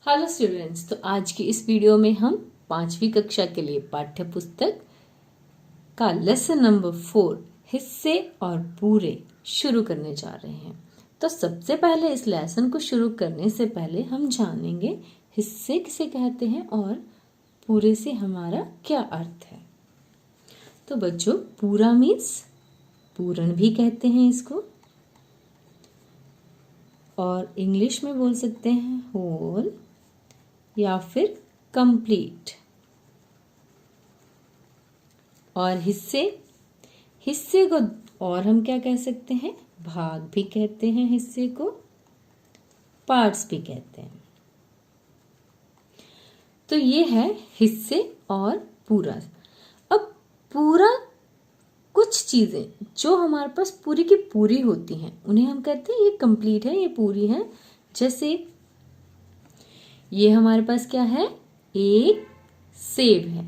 Hello students, तो आज की इस वीडियो में हम 5वीं कक्षा के लिए पाठ्य पुस्तक का लेसन नंबर 4 हिस्से और पूरे शुरू करने जा रहे हैं। तो सबसे पहले इस लेसन को शुरू करने से पहले हम जानेंगे हिस्से किसे कहते हैं और पूरे से हमारा क्या अर्थ है। तो बच्चों, पूरा मीन्स पूर्ण भी कहते हैं इसको, और इंग्लिश में बोल सकते हैं होल या फिर कंप्लीट। और हिस्से को और हम क्या कह सकते हैं, भाग भी कहते हैं, हिस्से को पार्ट्स भी कहते हैं। तो ये है हिस्से और पूरा। अब पूरा, कुछ चीजें जो हमारे पास पूरी की पूरी होती हैं उन्हें हम कहते हैं ये कंप्लीट है, ये पूरी है। जैसे ये हमारे पास क्या है, एक सेब है,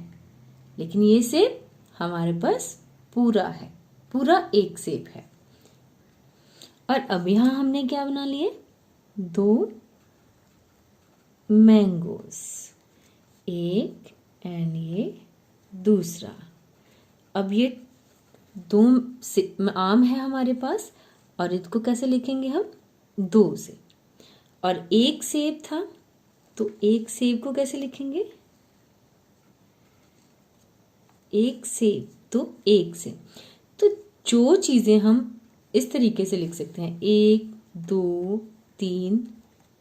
लेकिन ये सेब हमारे पास पूरा है, पूरा एक सेब है। और अब यहां हमने क्या बना लिए, 2 मैंगोस, एक एंड ये दूसरा। अब ये 2 आम है हमारे पास, और इसको कैसे लिखेंगे हम, 2 से। और एक सेब था, तो एक सेब को कैसे लिखेंगे, एक सेब, तो एक से। तो जो चीजें हम इस तरीके से लिख सकते हैं, 1 2 3,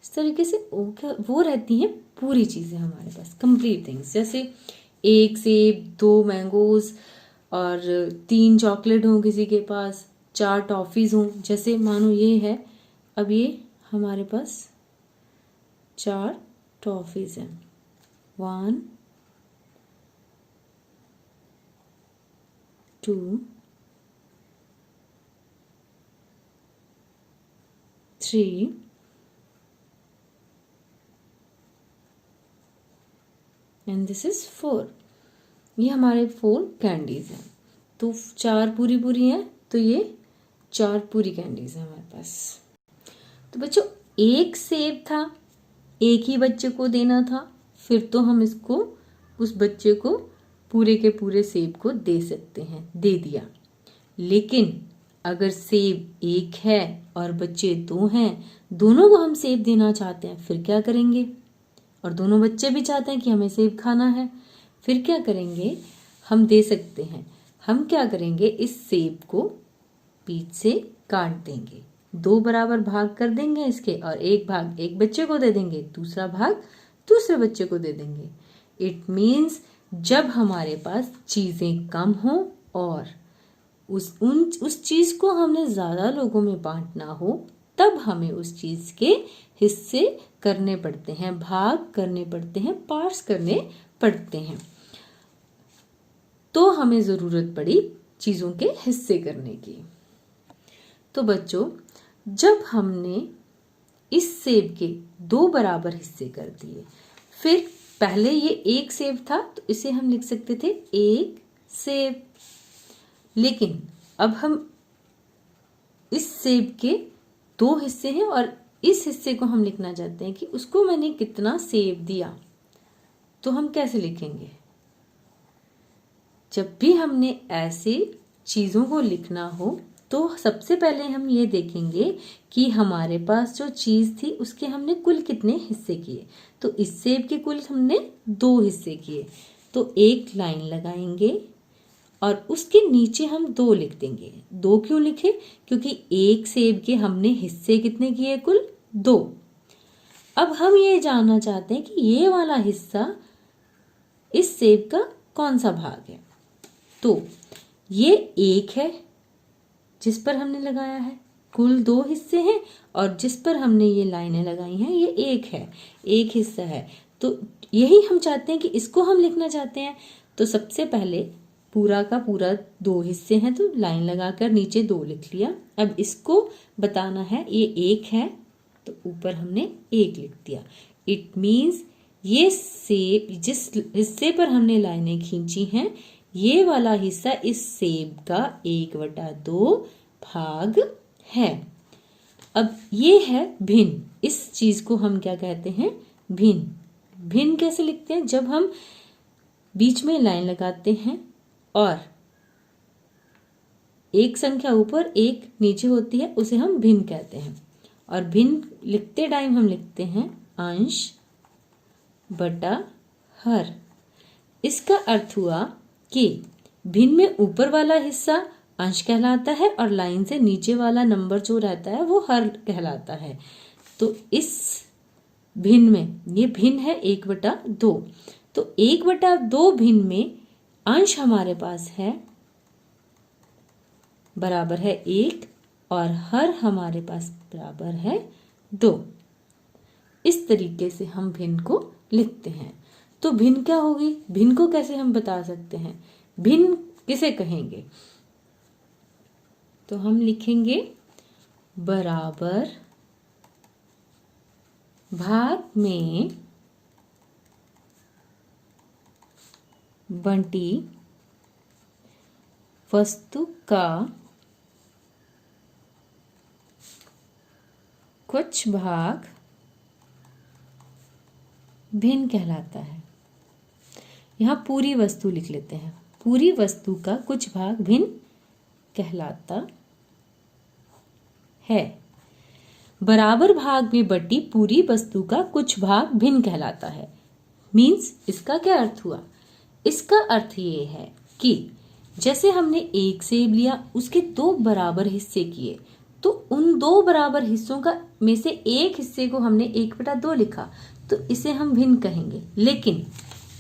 इस तरीके से वो रहती हैं पूरी चीजें हमारे पास, कंप्लीट थिंग्स। जैसे 1 सेब, 2 मैंगोज, और 3 चॉकलेट हो किसी के पास, 4 टॉफीज हो। जैसे मानो ये है, अब ये हमारे पास 4 टॉफीज हैं, 1 2 3 एंड दिस इज 4। ये हमारे 4 कैंडीज हैं। तो 4 पूरी पूरी हैं, तो ये 4 पूरी कैंडीज हैं हमारे पास। तो बच्चों, एक सेब था, एक ही बच्चे को देना था, फिर तो हम इसको, उस बच्चे को पूरे के पूरे सेब को दे सकते हैं, दे दिया। लेकिन अगर सेब एक है और बच्चे 2 हैं, दोनों को हम सेब देना चाहते हैं, फिर क्या करेंगे, और दोनों बच्चे भी चाहते हैं कि हमें सेब खाना है, फिर क्या करेंगे, हम दे सकते हैं। हम क्या करेंगे, इस सेब को बीच से काट देंगे, 2 बराबर भाग कर देंगे इसके, और एक भाग एक बच्चे को दे देंगे, दूसरा भाग दूसरे बच्चे को दे देंगे। इट मीन्स जब हमारे पास चीजें कम हो और उस चीज को हमने ज्यादा लोगों में बांटना हो, तब हमें उस चीज के हिस्से करने पड़ते हैं, भाग करने पड़ते हैं, पार्ट्स करने पड़ते हैं। तो हमें जरूरत पड़ी चीजों के हिस्से करने की। तो बच्चों, जब हमने इस सेब के 2 बराबर हिस्से कर दिए, फिर पहले ये एक सेब था, तो इसे हम लिख सकते थे एक सेब। लेकिन अब हम इस सेब के 2 हिस्से हैं, और इस हिस्से को हम लिखना चाहते हैं कि उसको मैंने कितना सेब दिया। तो हम कैसे लिखेंगे, जब भी हमने ऐसे चीजों को लिखना हो, तो सबसे पहले हम ये देखेंगे कि हमारे पास जो चीज थी उसके हमने कुल कितने हिस्से किए। तो इस सेब के कुल हमने 2 हिस्से किए, तो एक लाइन लगाएंगे और उसके नीचे हम 2 लिख देंगे। 2 क्यों लिखे, क्योंकि एक सेब के हमने हिस्से कितने किए, कुल 2। अब हम ये जानना चाहते हैं कि ये वाला हिस्सा इस सेब का कौन सा भाग है। तो ये एक है जिस पर हमने लगाया है, कुल 2 हिस्से हैं, और जिस पर हमने ये लाइनें लगाई हैं ये एक है, एक हिस्सा है। तो यही हम चाहते हैं कि इसको हम लिखना चाहते हैं। तो सबसे पहले पूरा का पूरा 2 हिस्से हैं, तो लाइन लगाकर नीचे 2 लिख लिया। अब इसको बताना है, ये एक है, तो ऊपर हमने 1 लिख दिया। इट मीन्स ये सेब, जिस हिस्से पर हमने लाइनें खींची हैं, ये वाला हिस्सा इस सेब का 1/2 भाग है। अब ये है भिन्न, इस चीज को हम क्या कहते हैं, भिन्न। भिन्न कैसे लिखते हैं? जब हम बीच में लाइन लगाते हैं और एक संख्या ऊपर एक नीचे होती है, उसे हम भिन्न कहते हैं। और भिन्न लिखते टाइम हम लिखते हैं अंश बटा हर। इसका अर्थ हुआ कि भिन्न में ऊपर वाला हिस्सा अंश कहलाता है और लाइन से नीचे वाला नंबर जो रहता है वो हर कहलाता है। तो इस भिन्न में, ये भिन्न है 1/2, तो 1/2 भिन्न में अंश हमारे पास है बराबर है 1 और हर हमारे पास बराबर है 2। इस तरीके से हम भिन्न को लिखते हैं। तो भिन्न क्या होगी? भिन्न को कैसे हम बता सकते हैं? भिन्न किसे कहेंगे? तो हम लिखेंगे बराबर भाग में बंटी वस्तु का कुछ भाग भिन्न कहलाता है। यहाँ पूरी वस्तु लिख लेते हैं। पूरी वस्तु का कुछ भाग भिन्न कहलाता है। बराबर भाग में बटी पूरी वस्तु का कुछ भाग भिन्न कहलाता है। मीन्स इसका क्या अर्थ हुआ? इसका अर्थ ये है कि जैसे हमने एक सेब लिया, उसके 2 बराबर हिस्से किए, तो उन 2 बराबर हिस्सों का में से एक हिस्से को हमने 1/2 लिखा, तो इसे हम भिन्न कहेंगे। लेकिन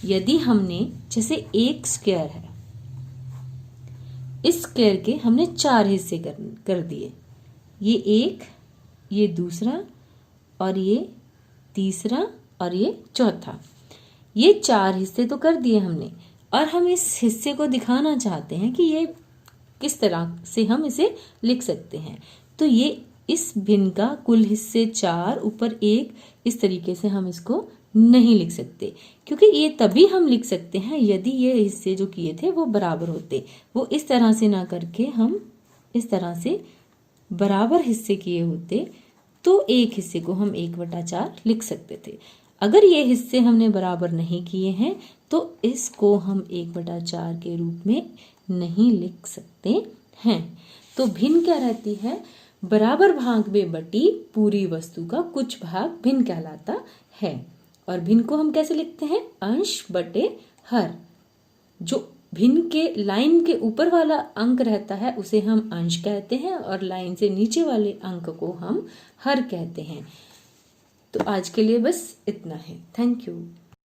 यदि हमने, जैसे एक स्क्वायर है, इस स्क्वायर के हमने 4 हिस्से कर दिए, ये एक, ये दूसरा और ये तीसरा और ये चौथा, ये 4 हिस्से तो कर दिए हमने। और हम इस हिस्से को दिखाना चाहते हैं कि ये किस तरह से हम इसे लिख सकते हैं। तो ये इस भिन्न का कुल हिस्से 4 ऊपर 1, इस तरीके से हम इसको नहीं लिख सकते, क्योंकि ये तभी हम लिख सकते हैं यदि ये हिस्से जो किए थे वो बराबर होते। वो इस तरह से ना करके हम इस तरह से बराबर हिस्से किए होते तो एक हिस्से को हम 1/4 लिख सकते थे। अगर ये हिस्से हमने बराबर नहीं किए हैं तो इसको हम 1/4 के रूप में नहीं लिख सकते हैं। तो भिन्न क्या रहती है? बराबर भाग में बटी पूरी वस्तु का कुछ भाग भिन्न कहलाता है। और भिन्न को हम कैसे लिखते हैं? अंश बटे हर। जो भिन्न के लाइन के ऊपर वाला अंक रहता है उसे हम अंश कहते हैं और लाइन से नीचे वाले अंक को हम हर कहते हैं। तो आज के लिए बस इतना है। Thank you.